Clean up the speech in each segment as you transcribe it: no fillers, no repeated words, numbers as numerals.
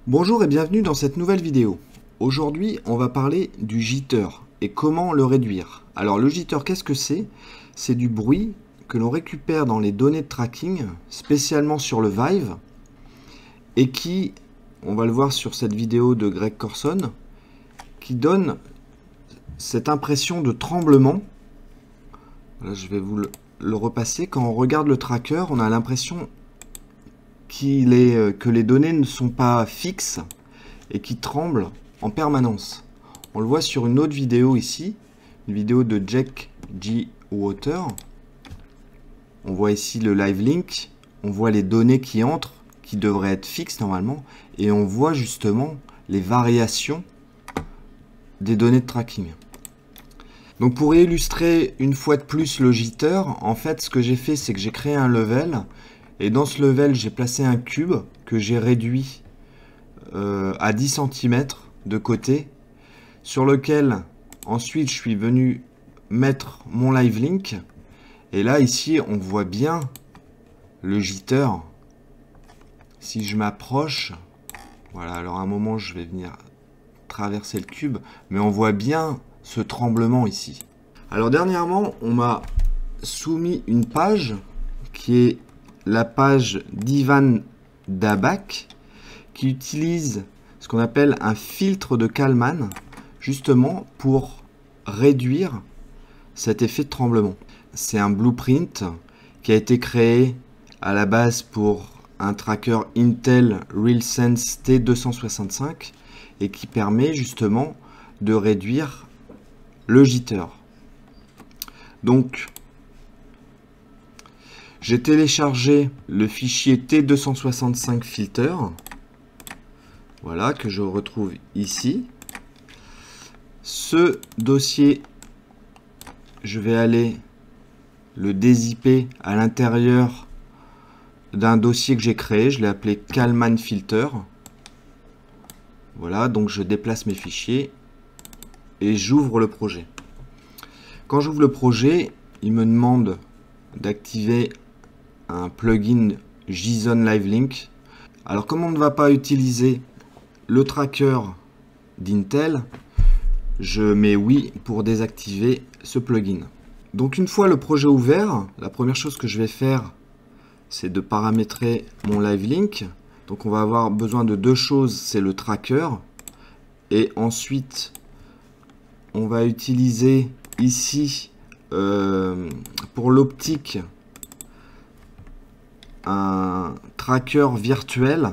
Bonjour et bienvenue dans cette nouvelle vidéo. Aujourd'hui, on va parler du jitter et comment le réduire. Alors le jitter, qu'est-ce que c'est? C'est du bruit que l'on récupère dans les données de tracking, spécialement sur le Vive, et qui, on va le voir sur cette vidéo de Greg Corson, qui donne cette impression de tremblement. Là, je vais vous le repasser. Quand on regarde le tracker, on a l'impression que les données ne sont pas fixes et qui tremblent en permanence. On le voit sur une autre vidéo ici, une vidéo de Jack G. Water. On voit ici le live link, on voit les données qui entrent, qui devraient être fixes normalement, et on voit justement les variations des données de tracking. Donc pour illustrer une fois de plus le jitter, en fait ce que j'ai fait, c'est que j'ai créé un level, et dans ce level j'ai placé un cube que j'ai réduit à 10 cm de côté, sur lequel ensuite je suis venu mettre mon live link, et là ici on voit bien le jitter. Si je m'approche, voilà, alors à un moment je vais venir traverser le cube, mais on voit bien ce tremblement ici. Alors dernièrement, on m'a soumis une page qui est la page d'Ivan Dabak, qui utilise ce qu'on appelle un filtre de Kalman, justement pour réduire cet effet de tremblement. C'est un blueprint qui a été créé à la base pour un tracker Intel RealSense T265 et qui permet justement de réduire le jitter. Donc, j'ai téléchargé le fichier T265 filter, voilà, que je retrouve ici. Ce dossier, je vais aller le dézipper à l'intérieur d'un dossier que j'ai créé, je l'ai appelé Kalman Filter. Voilà, donc je déplace mes fichiers et j'ouvre le projet. Quand j'ouvre le projet, il me demande d'activer un plugin JSON Live Link. Alors comme on ne va pas utiliser le tracker d'Intel, je mets oui pour désactiver ce plugin. Donc une fois le projet ouvert, la première chose que je vais faire, c'est de paramétrer mon Live Link. Donc on va avoir besoin de deux choses, c'est le tracker, et ensuite on va utiliser ici pour l'optique un tracker virtuel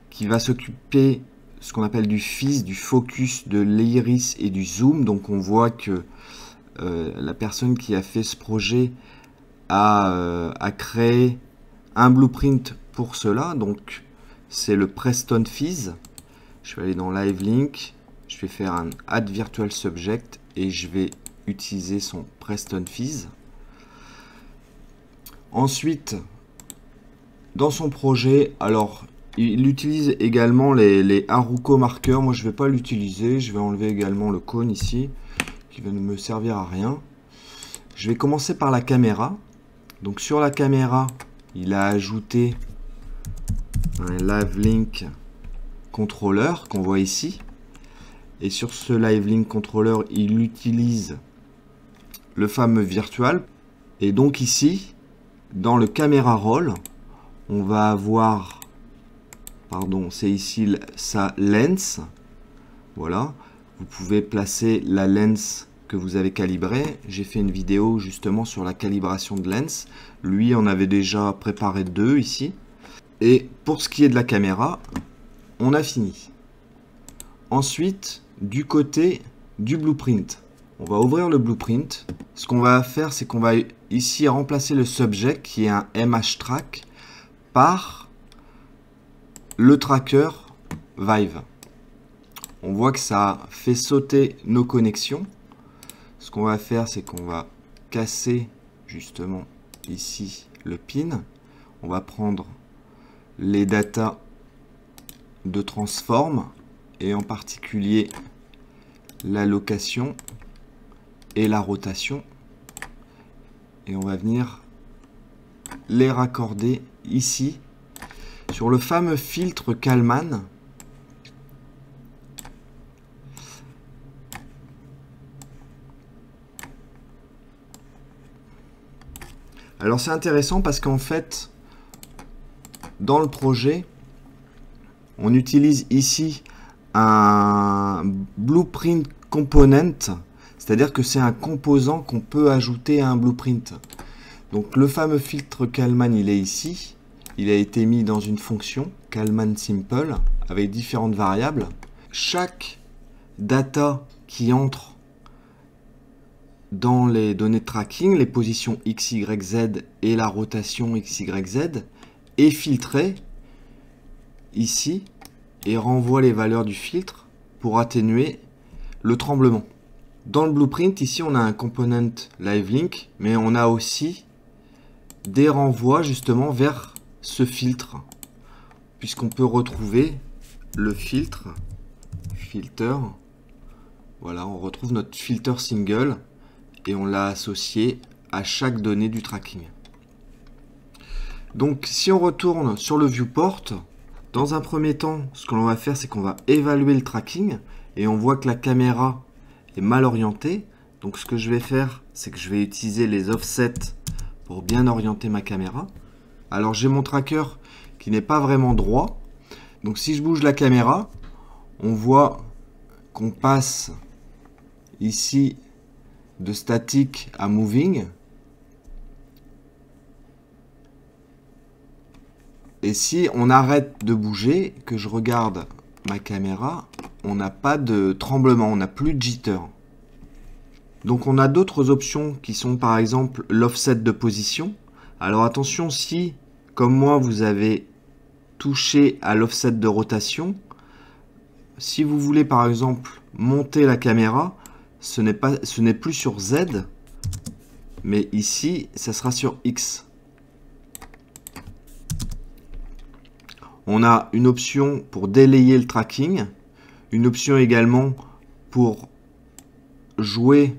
qui va s'occuper ce qu'on appelle du FIS, du focus, de l'iris et du zoom. Donc on voit que la personne qui a fait ce projet a créé un blueprint pour cela. Donc c'est le Preston FIS. Je vais aller dans Live Link, je vais faire un Add Virtual Subject et je vais utiliser son Preston FIS. Ensuite, dans son projet, alors il utilise également les Haruko marqueurs. Moi je ne vais pas l'utiliser, je vais enlever également le cône ici qui va ne me servir à rien. Je vais commencer par la caméra. Donc sur la caméra, il a ajouté un Live Link Controller qu'on voit ici. Et sur ce Live Link Controller, il utilise le fameux virtual. Et donc ici, dans le Camera Roll, on va avoir, pardon, c'est ici sa lens. Voilà, vous pouvez placer la lens que vous avez calibrée. J'ai fait une vidéo justement sur la calibration de lens. Lui, on avait déjà préparé deux ici. Et pour ce qui est de la caméra, on a fini. Ensuite, du côté du blueprint, on va ouvrir le blueprint. Ce qu'on va faire, c'est qu'on va ici remplacer le subject qui est un MHTrack par le tracker Vive. On voit que ça fait sauter nos connexions. Ce qu'on va faire, c'est qu'on va casser justement ici le pin. On va prendre les datas de transform et en particulier la location et la rotation. Et on va venir les raccorder ici sur le fameux filtre Kalman Alors c'est intéressant parce qu'en fait, dans le projet, on utilise ici un blueprint component, c'est-à-dire que c'est un composant qu'on peut ajouter à un blueprint. Donc le fameux filtre Kalman, il est ici. Il a été mis dans une fonction Kalman Simple avec différentes variables. Chaque data qui entre dans les données de tracking, les positions X, Y, Z et la rotation X, Y, Z, est filtrée ici et renvoie les valeurs du filtre pour atténuer le tremblement. Dans le blueprint, ici, on a un component LiveLink, mais on a aussi des renvois justement vers ce filtre, puisqu'on peut retrouver le filtre, voilà, on retrouve notre filter single, et on l'a associé à chaque donnée du tracking. Donc si on retourne sur le viewport, dans un premier temps, ce que l'on va faire, c'est qu'on va évaluer le tracking et on voit que la caméra est mal orientée. Donc ce que je vais faire, c'est que je vais utiliser les offsets pour bien orienter ma caméra. Alors j'ai mon tracker qui n'est pas vraiment droit. Donc si je bouge la caméra, on voit qu'on passe ici de statique à moving. Et si on arrête de bouger, que je regarde ma caméra, on n'a pas de tremblement, on n'a plus de jitter. Donc on a d'autres options qui sont par exemple l'offset de position. Alors attention, si comme moi vous avez touché à l'offset de rotation, si vous voulez par exemple monter la caméra, ce n'est plus sur Z, mais ici, ça sera sur X. On a une option pour délayer le tracking, une option également pour jouer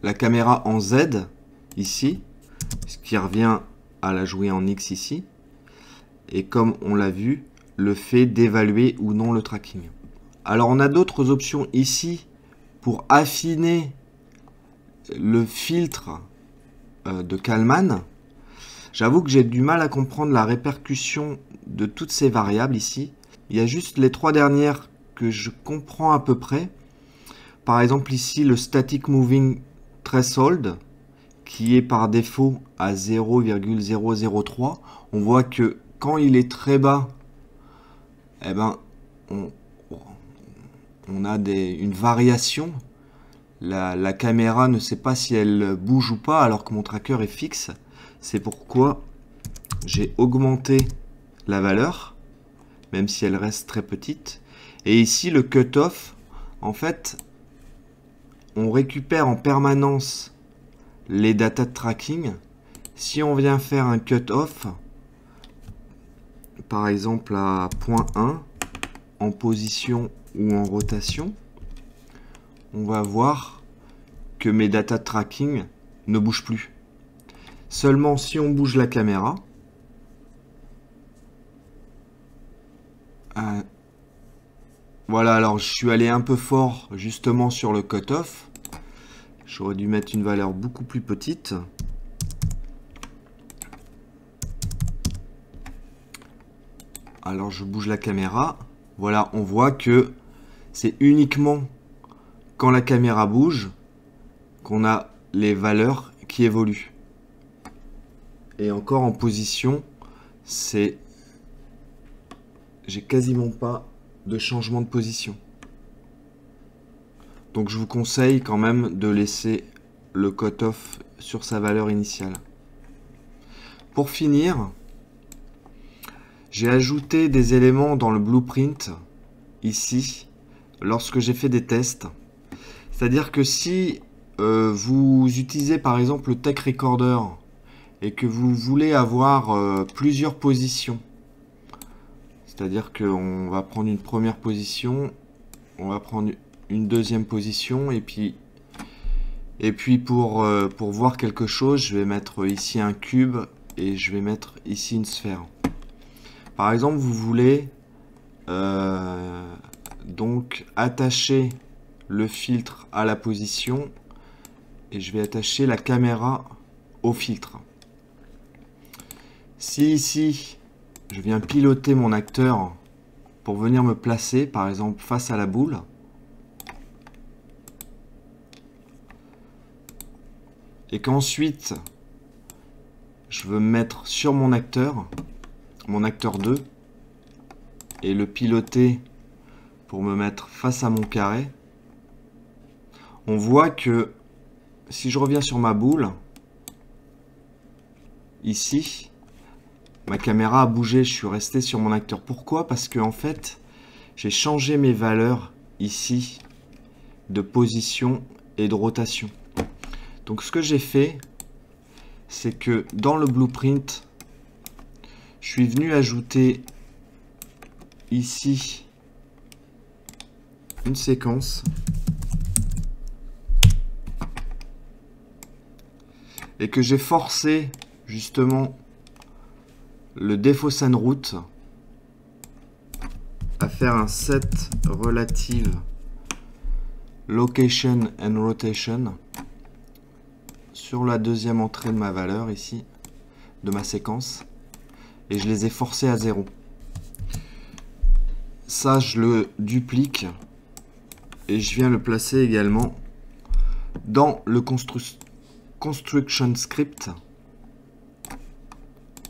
la caméra en Z, ici, ce qui revient à la jouer en X ici, et comme on l'a vu, le fait d'évaluer ou non le tracking. Alors on a d'autres options ici, pour affiner le filtre de Kalman. J'avoue que j'ai du mal à comprendre la répercussion de toutes ces variables ici. Il y a juste les trois dernières que je comprends à peu près. Par exemple ici le Static Moving Threshold qui est par défaut à 0,003. On voit que quand il est très bas, eh ben, on a une variation. La caméra ne sait pas si elle bouge ou pas alors que mon tracker est fixe. C'est pourquoi j'ai augmenté la valeur, même si elle reste très petite. Et ici le cutoff, en fait, on récupère en permanence les datas de tracking. Si on vient faire un cutoff, par exemple à point 1, en position ou en rotation, on va voir que mes datas de tracking ne bougent plus. Seulement si on bouge la caméra, voilà, alors je suis allé un peu fort justement sur le cutoff. J'aurais dû mettre une valeur beaucoup plus petite. Alors je bouge la caméra. Voilà, on voit que c'est uniquement quand la caméra bouge qu'on a les valeurs qui évoluent. Et encore en position, j'ai quasiment pas de changement de position. Donc je vous conseille quand même de laisser le cutoff sur sa valeur initiale. Pour finir, j'ai ajouté des éléments dans le blueprint ici lorsque j'ai fait des tests. C'est-à-dire que si vous utilisez par exemple le Tech Recorder et que vous voulez avoir plusieurs positions, c'est-à-dire qu'on va prendre une première position, on va prendre une deuxième position et puis pour voir quelque chose, je vais mettre ici un cube et je vais mettre ici une sphère. Par exemple, vous voulez donc attacher le filtre à la position et je vais attacher la caméra au filtre. Si ici, je viens piloter mon acteur pour venir me placer, par exemple, face à la boule, et qu'ensuite, je veux me mettre sur mon acteur 2, et le piloter pour me mettre face à mon carré, on voit que si je reviens sur ma boule, ici, ma caméra a bougé, je suis resté sur mon acteur. Pourquoi? Parce que en fait, j'ai changé mes valeurs ici de position et de rotation. Donc ce que j'ai fait, c'est que dans le blueprint, je suis venu ajouter ici une séquence et que j'ai forcé justement le défaussant route à faire un set relative location and rotation sur la deuxième entrée de ma valeur ici, de ma séquence, et je les ai forcés à 0. Ça, je le duplique et je viens le placer également dans le construction script.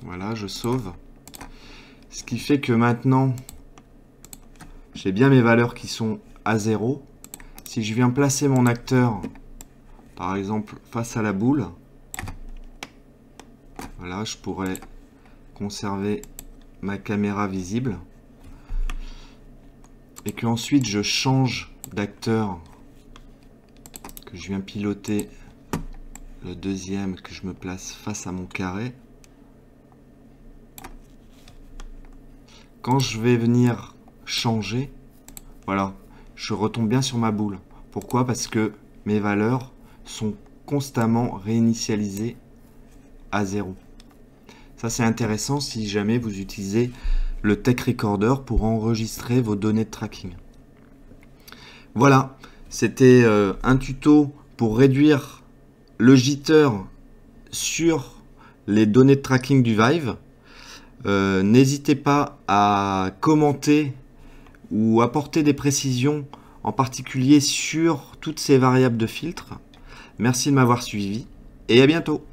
Voilà, je sauve. Ce qui fait que maintenant, j'ai bien mes valeurs qui sont à 0. Si je viens placer mon acteur, par exemple, face à la boule, voilà, je pourrais conserver ma caméra visible. Et que ensuite je change d'acteur, que je viens piloter le deuxième, que je me place face à mon carré. Quand je vais venir changer, voilà, je retombe bien sur ma boule. Pourquoi? Parce que mes valeurs sont constamment réinitialisées à 0. Ça, c'est intéressant si jamais vous utilisez le Tech Recorder pour enregistrer vos données de tracking. Voilà, c'était un tuto pour réduire le jitter sur les données de tracking du Vive. N'hésitez pas à commenter ou apporter des précisions, en particulier sur toutes ces variables de filtre. Merci de m'avoir suivi et à bientôt.